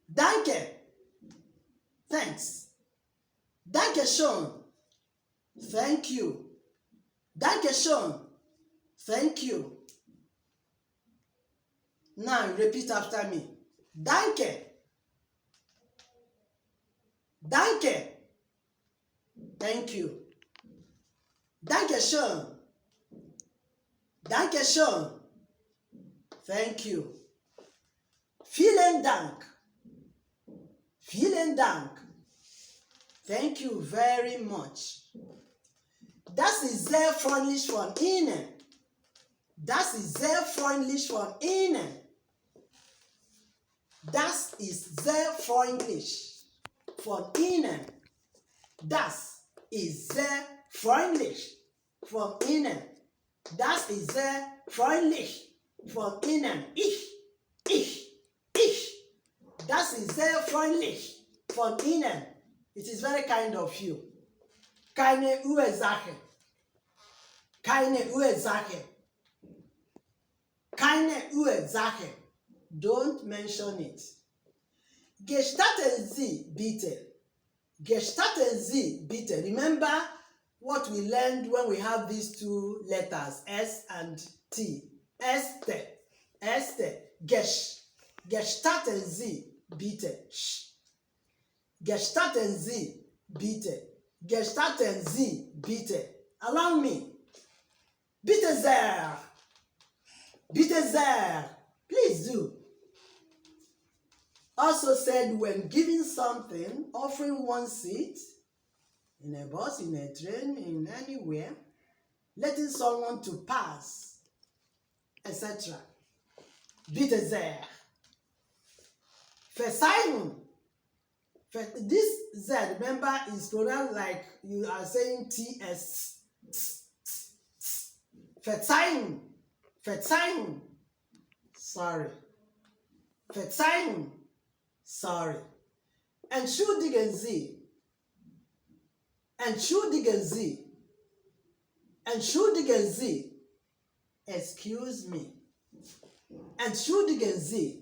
Danke. Thanks. Danke schön. Thank you. Danke schön. Thank you. Now repeat after me. Danke. Danke. Thank you. Danke schön. Danke schön. Thank you. Vielen Dank. Vielen Dank. Thank you very much. Das ist sehr freundlich von Ihnen. Das ist sehr freundlich von Ihnen. Das ist sehr freundlich von Ihnen. Das ist sehr freundlich von Ihnen. Das ist sehr freundlich von Ihnen. Ich. Das ist sehr freundlich von Ihnen. It is very kind of you. Keine Ursache. Keine Ursache. Keine Ursache. Don't mention it. Gestatten Sie bitte. Gestatten Sie bitte. Remember what we learned when we have these two letters, S and T. Este. Gestatten Sie bitte. Gestatten Sie bitte. Gestatten Sie bitte. Allow me. Bitte sehr. Bitte sehr. Please do. Also said when giving something, offering one seat, in a bus, in a train, in anywhere, letting someone to pass, etc. Bitte sehr. Verzeihen. This Z, remember, is pronounced like you are saying TS. Verzeihen. Verzeihen. Sorry. Verzeihen. Sorry. Entschuldigen Sie. Entschuldigen Sie. Entschuldigen Sie. Excuse me. Entschuldigen Sie.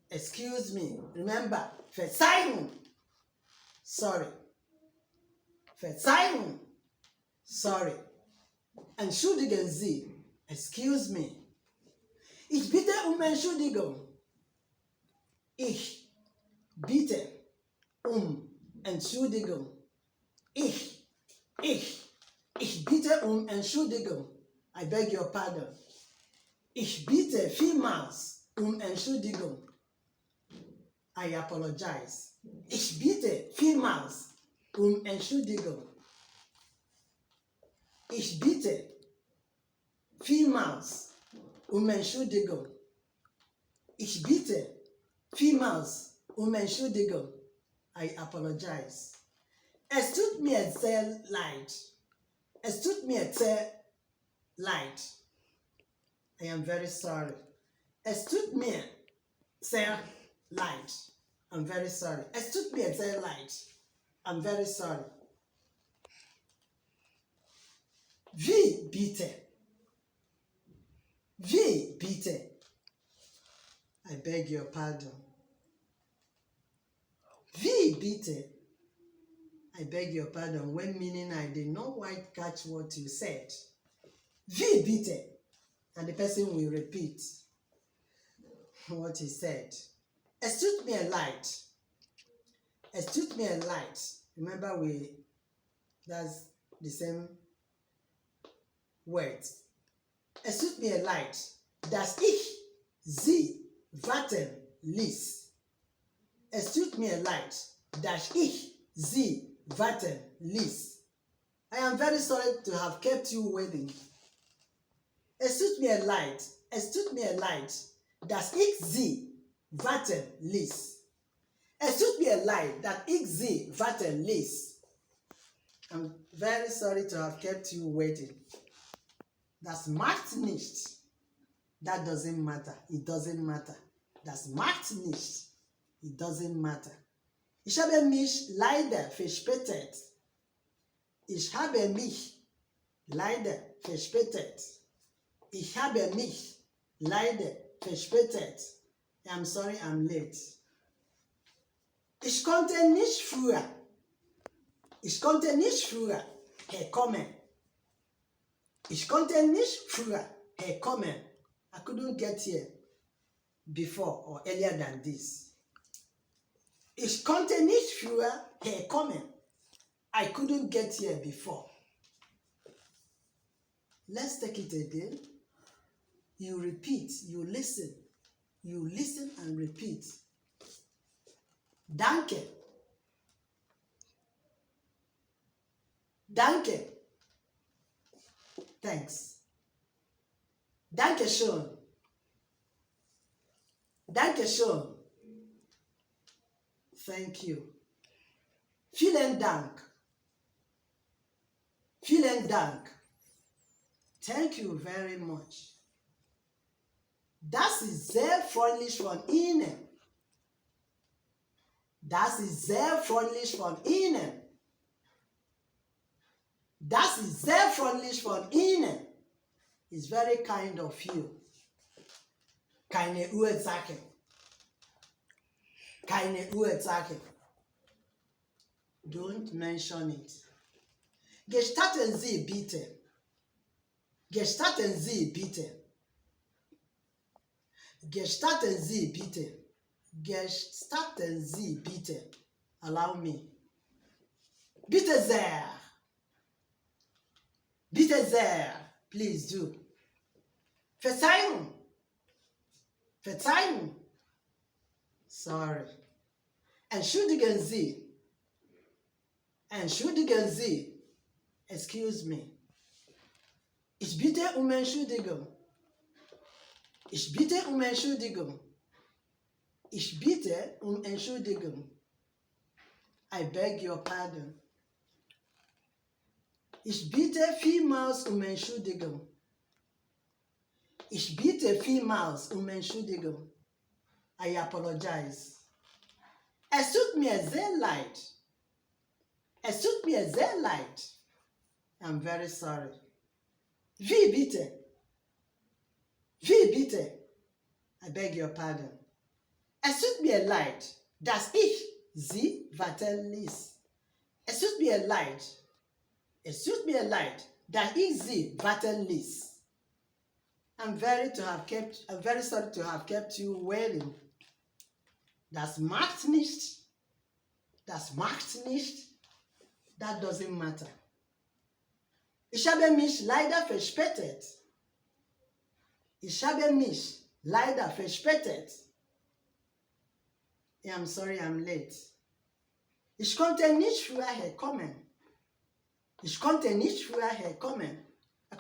Excuse me. Remember, verzeihen. Sorry. Verzeihen. Sorry. Entschuldigen Sie. Excuse me. Ich bitte Entschuldigung. Ich bitte Entschuldigung. Ich bitte Entschuldigung. I beg your pardon. Ich bitte vielmals Entschuldigung. I apologize. Ich bitte vielmals Entschuldigung. Ich bitte vielmals Entschuldigung. Ich bitte vielmals Entschuldigung. I apologize. Es tut mir sehr leid. Es tut mir sehr leid. I am very sorry. Es tut mir sehr leid. I'm very sorry. Es tut mir sehr leid. I'm very sorry. Wie bitte? Wie bitte? I beg your pardon. Wie bitte? I beg your pardon when meaning I did not quite catch what you said. Wie bitte? And the person will repeat what he said. Es tut mir leid. Es tut mir leid. Remember, that's the same words. Es tut mir leid, dass ich Sie warten ließ. Es tut mir leid, dass ich Sie warten ließ. I am very sorry to have kept you waiting. Es tut mir leid, dass ich Sie warten ließ. Es tut mir leid, dass ich Sie warten ließ. I'm very sorry to have kept you waiting. Das macht nicht. That doesn't matter. It doesn't matter. Das macht nicht. It doesn't matter. Ich habe mich leider verspätet. Ich habe mich leider verspätet. Ich habe mich leider verspätet. I'm sorry I'm late. Ich konnte nicht früher. Ich konnte nicht früher herkommen. Ich konnte nicht früher herkommen. I couldn't get here before or earlier than this. Ich konnte nicht früher herkommen. I couldn't get here before. Let's take it again. You repeat, you listen and repeat. Danke. Danke. Thanks. Danke schön. Danke schön. Thank you. Vielen Dank. Vielen Dank. Thank you very much. Das ist sehr freundlich von Ihnen. Das ist sehr freundlich von Ihnen. Das ist sehr freundlich von Ihnen. It's very kind of you. Keine Ursache. Keine Ursache. Don't mention it. Gestatten Sie bitte. Gestatten Sie bitte. Gestatten Sie bitte. Gestatten Sie bitte. Allow me. Bitte sehr. Bitte sehr. Please do. Verzeihen. Verzeihen. Sorry. Entschuldigen Sie. Entschuldigen Sie. Excuse me. Ich bitte Entschuldigung. Ich bitte Entschuldigung. Ich bitte Entschuldigung. I beg your pardon. Ich bitte vielmals Entschuldigung. Ich bitte vielmals Entschuldigung. I apologize. Es tut mir sehr leid. Es tut mir sehr leid. I'm very sorry. Wie bitte? Wie bitte? I beg your pardon. Es tut mir leid, dass ich Sie warten ließ. Es tut mir leid. Es tut mir leid, dass ich Sie warten ließ. I'm very sorry to have kept you waiting. Das macht nicht. Das macht nicht. That doesn't matter. Ich habe mich leider verspätet. Ich habe mich leider verspätet. Yeah, I'm sorry I'm late. Ich konnte nicht früher herkommen. Ich konnte nicht früher herkommen. I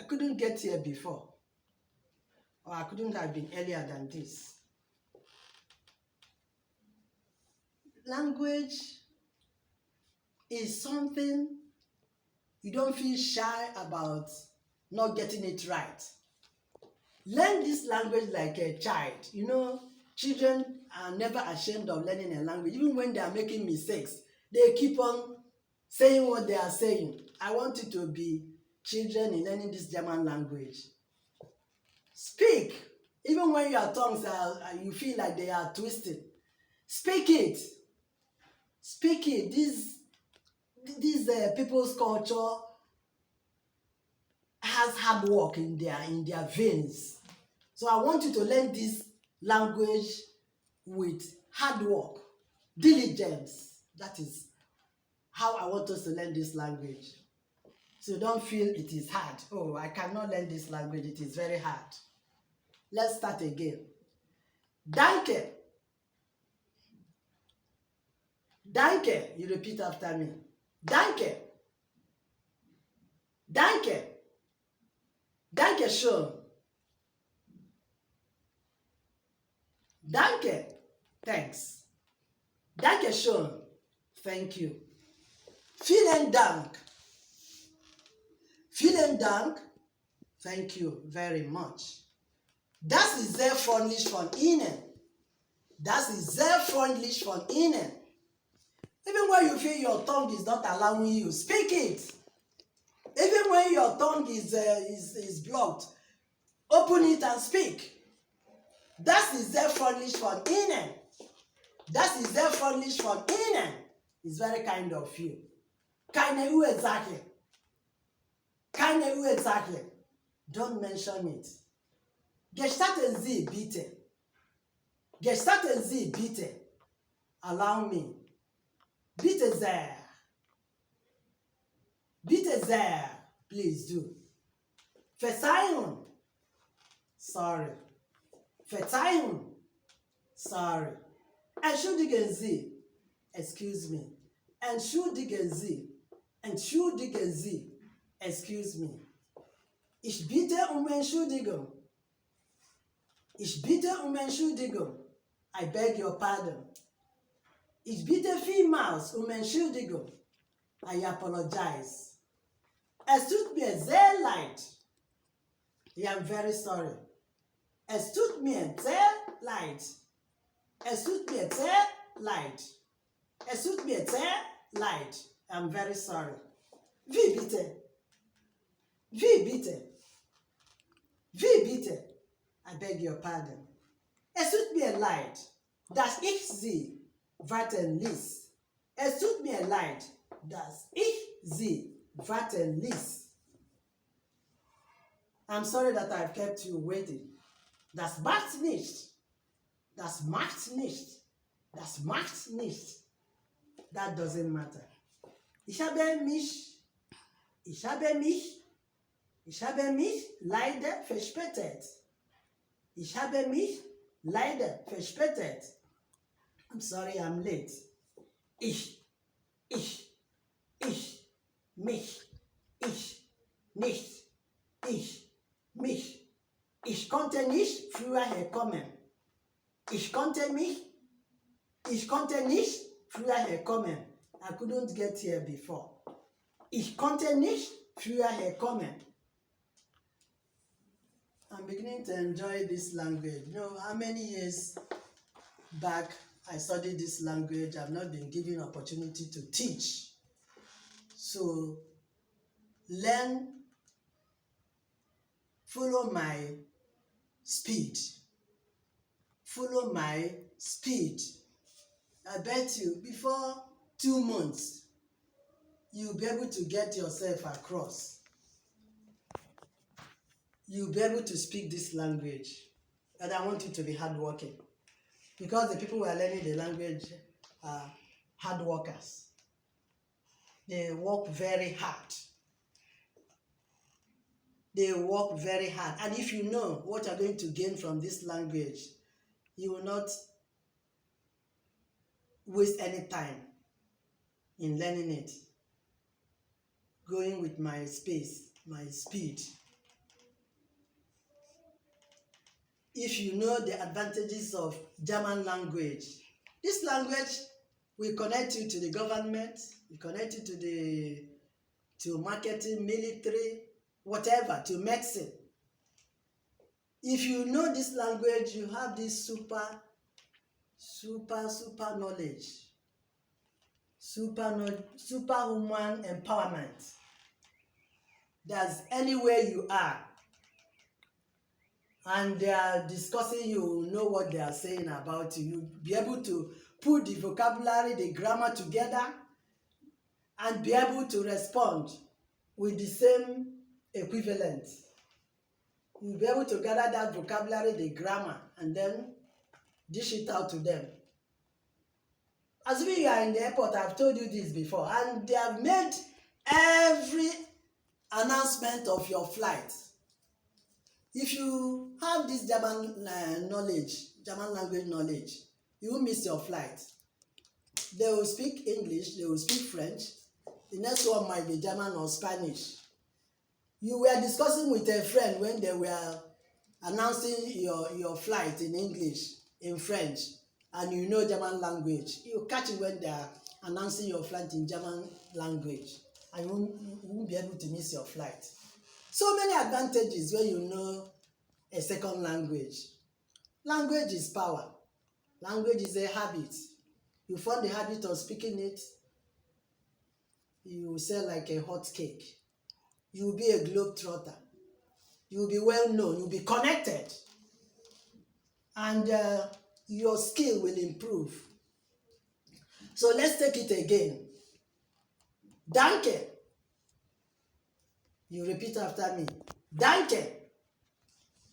couldn't get here before. Or I couldn't have been earlier than this. Language is something you don't feel shy about not getting it right. Learn this language like a child. You know, children are never ashamed of learning a language. Even when they are making mistakes, they keep on saying what they are saying. I want you to be children in learning this German language. Speak. Even when your tongues you feel like they are twisted. Speak it. Speak it. This people's culture has hard work in their veins. So I want you to learn this language with hard work, diligence. That is how I want us to learn this language. So don't feel it is hard. Oh, I cannot learn this language. It is very hard. Let's start again. Danke. Danke. You repeat after me. Danke. Danke. Danke schön. Danke. Thanks. Danke schön. Thank you. Vielen Dank. Vielen Dank. Thank you very much. Das ist sehr freundlich von Ihnen. Das ist sehr freundlich von Ihnen. Even when you feel your tongue is not allowing you, speak it. Even when your tongue is blocked, open it and speak. Das ist sehr freundlich von Ihnen. Das ist sehr freundlich von Ihnen. It's very kind of you. Keine Ursache. Keine Ursache. Don't mention it. Gestatten Sie bitte. Gestatten Sie bitte. Allow me. Bitte sehr. Bitte sehr. Please do. Verzeihen. Sorry. Verzeihen. Sorry. Entschuldigen Sie. Excuse me. Entschuldigen Sie. Entschuldigen Sie. Excuse me. Ich bitte um Entschuldigung. Ich bitte um Entschuldigung. I beg your pardon. Ich bitte vielmals um Entschuldigung. I apologize. Es tut mir sehr leid. I am very sorry. Es tut mir sehr leid. Es tut mir sehr leid. Es tut mir sehr leid. I am very sorry. Wie bitte? Wie bitte? Wie bitte? I beg your pardon. Es tut mir leid, dass ich Sie warten ließ. Es tut mir leid, dass ich Sie warten ließ. I'm sorry that I've kept you waiting. Das macht nicht. Das macht nicht. Das macht nicht. That doesn't matter. Ich habe mich leider verspätet. Ich habe mich leider verspätet. I'm sorry, I'm late. Ich, mich, nicht, mich. Ich konnte nicht früher herkommen. Ich konnte nicht früher herkommen. I couldn't get here before. Ich konnte nicht früher herkommen. I'm beginning to enjoy this language. You know how many years back I studied this language. I've not been given opportunity to teach. So learn, follow my speed. Follow my speed. I bet you before 2 months, you'll be able to get yourself across. You'll be able to speak this language. And I want you to be hardworking. Because the people who are learning the language are hard workers. They work very hard. They work very hard. And if you know what you're going to gain from this language, you will not waste any time in learning it. Going with my speed. If you know the advantages of German language, this language will connect you to the government, will connect you to marketing, military, whatever, to medicine. If you know this language, you have this super knowledge, superhuman empowerment. That's anywhere you are, and they are discussing, you know what they are saying about you. You'll be able to put the vocabulary, the grammar together, and be able to respond with the same equivalent. You'll be able to gather that vocabulary, the grammar, and then dish it out to them. As we are in the airport, I've told you this before, and they have made every announcement of your flight. If you have this German language knowledge, you will miss your flight. They will speak English, they will speak French. The next one might be German or Spanish. You were discussing with a friend when they were announcing your flight in English, in French, and you know German language. You catch it when they are announcing your flight in German language, and you won't be able to miss your flight. So many advantages when you know a second language. Language is power. Language is a habit. You form the habit of speaking it, you will sell like a hot cake. You will be a globetrotter. You will be well known. You will be connected. and your skill will improve. So let's take it again. Danke. You repeat after me. Danke.